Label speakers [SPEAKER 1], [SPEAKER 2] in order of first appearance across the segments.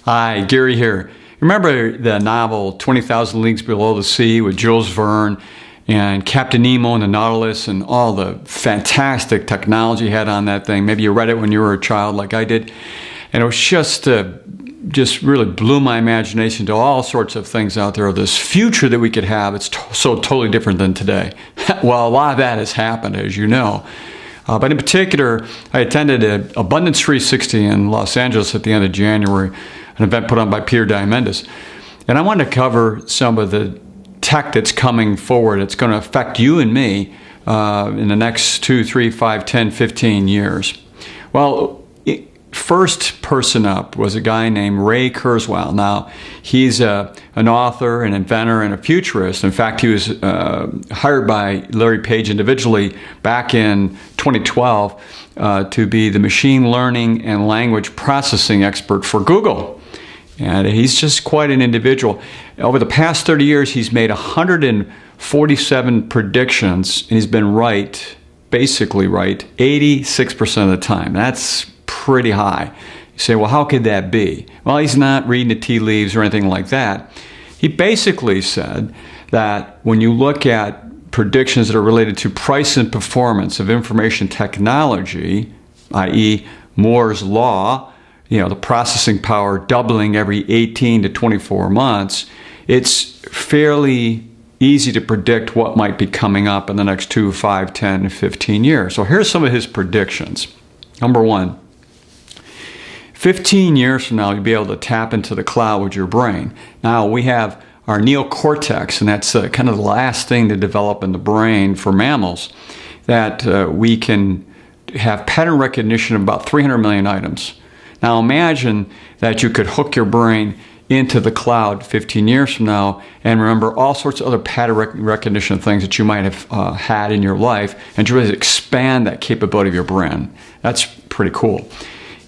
[SPEAKER 1] Hi, Gary here. Remember the novel 20,000 Leagues Below the Sea with Jules Verne and Captain Nemo and the Nautilus and all the fantastic technology he had on that thing? Maybe you read it when you were a child like I did. And it was just really blew my imagination to all sorts of things out there. This future that we could have, it's so totally different than today. Well, a lot of that has happened, as you know. But in particular, I attended Abundance 360 in Los Angeles at the end of January, an event put on by Peter Diamandis. And I wanted to cover some of the tech that's coming forward. It's going to affect you and me in the next 2, 3, 5, 10, 15 years. Well, first person up was a guy named Ray Kurzweil. Now, he's an author, an inventor, and a futurist. In fact, he was hired by Larry Page individually back in 2012 to be the machine learning and language processing expert for Google. And he's just quite an individual. Over the past 30 years, he's made 147 predictions, and he's been right, basically right, 86% of the time. That's pretty high. You say, well, how could that be? Well, he's not reading the tea leaves or anything like that. He basically said that when you look at predictions that are related to price and performance of information technology, i.e. Moore's law, the processing power doubling every 18 to 24 months, it's fairly easy to predict what might be coming up in the next 2, 5, 10, 15 years. So here's some of his predictions. Number one, 15 years from now, you'll be able to tap into the cloud with your brain. Now, we have our neocortex, and that's kind of the last thing to develop in the brain for mammals, that we can have pattern recognition of about 300 million items. Now, imagine that you could hook your brain into the cloud 15 years from now and remember all sorts of other pattern recognition things that you might have had in your life and to really expand that capability of your brain. That's pretty cool.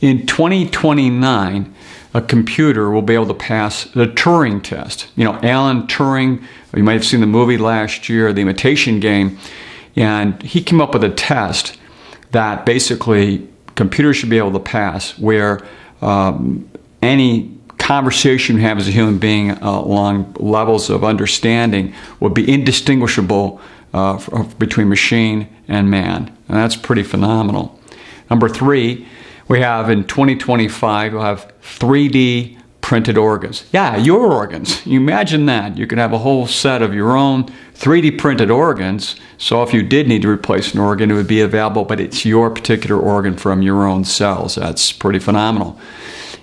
[SPEAKER 1] In 2029, a computer will be able to pass the Turing Test. Alan Turing, you might have seen the movie last year, The Imitation Game, and he came up with a test that basically computers should be able to pass where any conversation you have as a human being along levels of understanding would be indistinguishable between machine and man. And that's pretty phenomenal. Number three, we have in 2025, we'll have 3D printed organs. Yeah, your organs. You imagine that. You could have a whole set of your own 3D printed organs. So if you did need to replace an organ, it would be available, but it's your particular organ from your own cells. That's pretty phenomenal.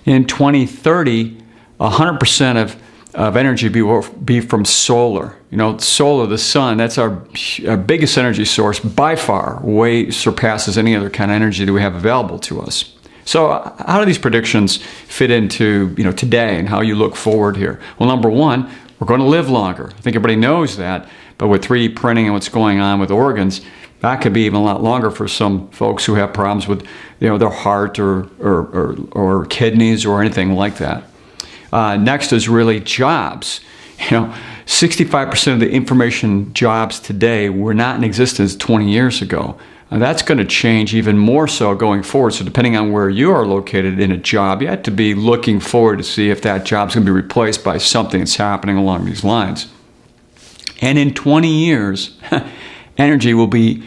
[SPEAKER 1] In 2030, 100% of energy will be from solar. Solar, the sun, that's our biggest energy source by far, way surpasses any other kind of energy that we have available to us. So how do these predictions fit into today and how you look forward here? Well, number one, we're going to live longer. I think everybody knows that, but with 3D printing and what's going on with organs, that could be even a lot longer for some folks who have problems with their heart or kidneys or anything like that. Next is really jobs. 65% of the information jobs today were not in existence 20 years ago. And that's going to change even more so going forward. So depending on where you are located in a job, you have to be looking forward to see if that job's going to be replaced by something that's happening along these lines. And in 20 years, energy will be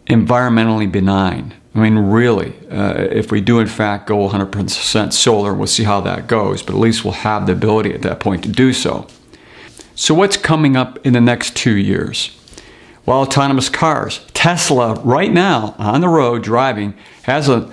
[SPEAKER 1] environmentally benign. I mean, really, if we do in fact go 100% solar, we'll see how that goes, but at least we'll have the ability at that point to do so. So what's coming up in the next 2 years? Well, autonomous cars. Tesla, right now, on the road driving, has a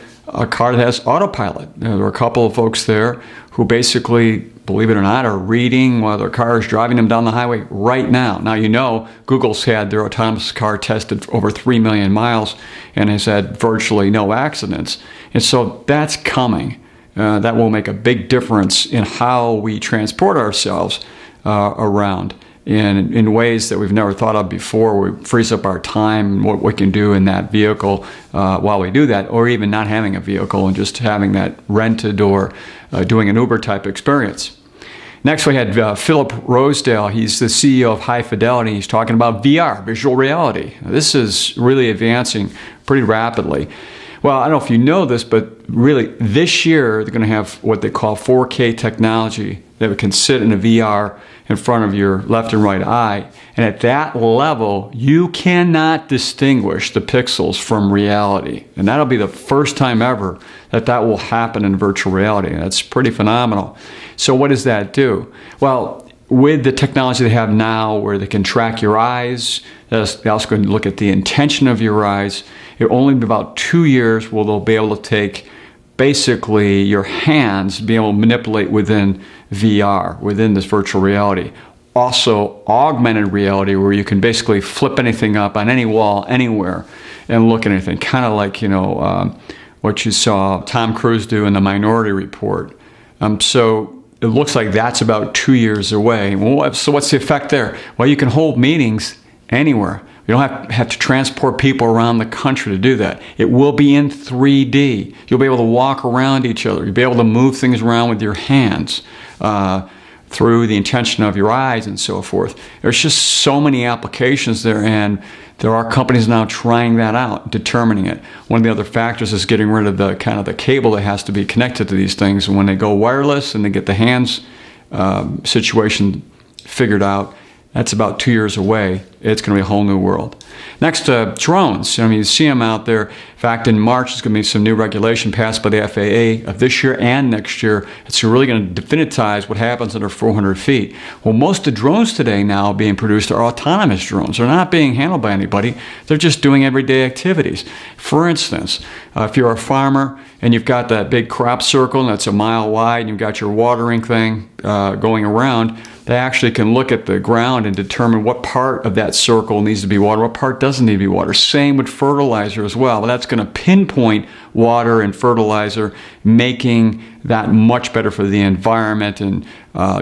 [SPEAKER 1] car that has autopilot. There are a couple of folks there who basically, believe it or not, are reading while their car is driving them down the highway right now. Now, Google's had their autonomous car tested over 3 million miles and has had virtually no accidents. And so that's coming. That will make a big difference in how we transport ourselves around in ways that we've never thought of before. We frees up our time and what we can do in that vehicle while we do that, or even not having a vehicle and just having that rented or doing an Uber type experience. Next, we had Philip Rosedale. He's the CEO of High Fidelity. He's talking about VR, visual reality. This is really advancing pretty rapidly. Well, I don't know if you know this, but really this year they're going to have what they call 4K technology that can sit in a VR in front of your left and right eye. And at that level, you cannot distinguish the pixels from reality. And that'll be the first time ever that that will happen in virtual reality. That's pretty phenomenal. So what does that do? Well, with the technology they have now where they can track your eyes, they're also going to look at the intention of your eyes. It only be about 2 years will they'll be able to take basically your hands, be able to manipulate within VR, within this virtual reality. Also augmented reality where you can basically flip anything up on any wall anywhere and look at anything. Kind of like, what you saw Tom Cruise do in the Minority Report. So it looks like that's about 2 years away. Well, so what's the effect there? Well, you can hold meetings anywhere. You don't have to transport people around the country to do that. It will be in 3D. You'll be able to walk around each other. You'll be able to move things around with your hands through the intention of your eyes and so forth. There's just so many applications there, and there are companies now trying that out, determining it. One of the other factors is getting rid of the kind of the cable that has to be connected to these things. And when they go wireless and they get the hands situation figured out, that's about 2 years away. It's going to be a whole new world. Next, drones. You see them out there. In fact, in March, there's going to be some new regulation passed by the FAA of this year and next year. It's really going to definitize what happens under 400 feet. Well, most of the drones today now being produced are autonomous drones. They're not being handled by anybody. They're just doing everyday activities. For instance, if you're a farmer and you've got that big crop circle that's a mile wide and you've got your watering thing going around, they actually can look at the ground and determine what part of that circle needs to be watered, what part doesn't need to be watered. Same with fertilizer as well. That's going to pinpoint water and fertilizer, making that much better for the environment and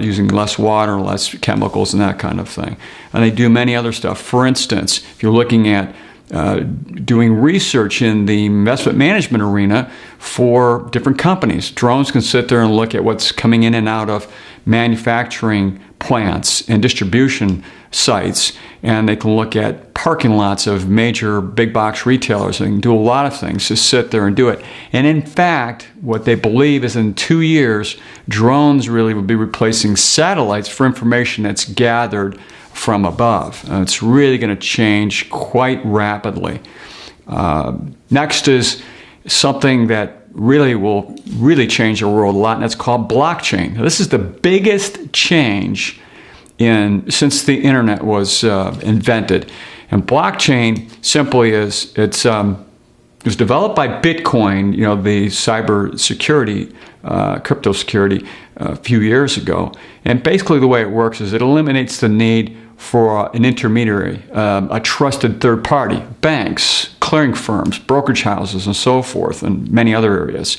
[SPEAKER 1] using less water, less chemicals and that kind of thing. And they do many other stuff. For instance, if you're looking at doing research in the investment management arena for different companies, drones can sit there and look at what's coming in and out of manufacturing plants and distribution sites, and they can look at parking lots of major big box retailers. They can do a lot of things, just sit there and do it. And in fact, what they believe is in 2 years, drones really will be replacing satellites for information that's gathered from above. It's really going to change quite rapidly. Next is something that really will change the world a lot, and it's called blockchain. Now, this is the biggest change since the internet was invented. And blockchain simply is it was developed by Bitcoin, the cyber security, crypto security, a few years ago. And basically the way it works is it eliminates the need for an intermediary, a trusted third party, banks, clearing firms, brokerage houses, and so forth, and many other areas.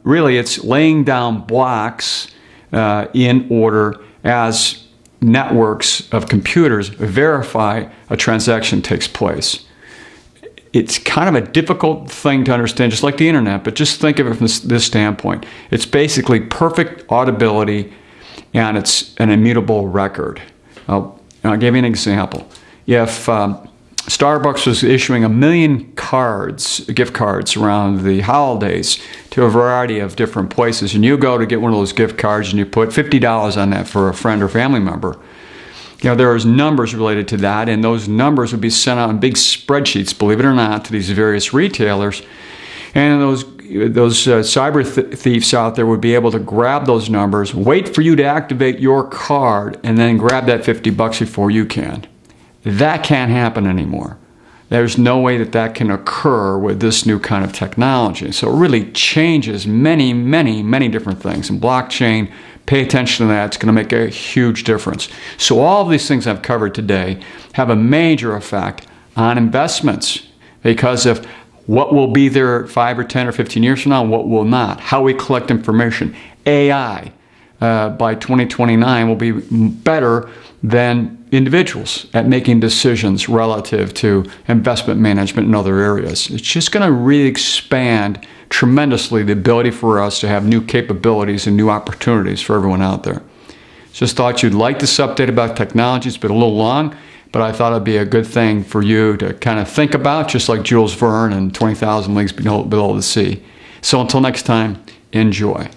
[SPEAKER 1] Really, it's laying down blocks in order as networks of computers verify a transaction takes place. It's kind of a difficult thing to understand, just like the internet, but just think of it from this standpoint. It's basically perfect audibility, and it's an immutable record. I'll give you an example. If Starbucks was issuing 1 million gift cards around the holidays to a variety of different places, and you go to get one of those gift cards and you put $50 on that for a friend or family member, there is numbers related to that, and those numbers would be sent out in big spreadsheets, believe it or not, to these various retailers. And those cyber thieves out there would be able to grab those numbers, wait for you to activate your card, and then grab that $50 before you can. That can't happen anymore. There's no way that can occur with this new kind of technology. So it really changes many, many, many different things. And blockchain, pay attention to that. It's going to make a huge difference. So all of these things I've covered today have a major effect on investments because of what will be there 5 or 10 or 15 years from now and what will not. How we collect information. AI by 2029 will be better than individuals at making decisions relative to investment management and other areas. It's just going to really expand tremendously the ability for us to have new capabilities and new opportunities for everyone out there. Just thought you'd like this update about technology. It's been a little long, but I thought it'd be a good thing for you to kind of think about, just like Jules Verne and 20,000 Leagues Below the Sea. So until next time, enjoy.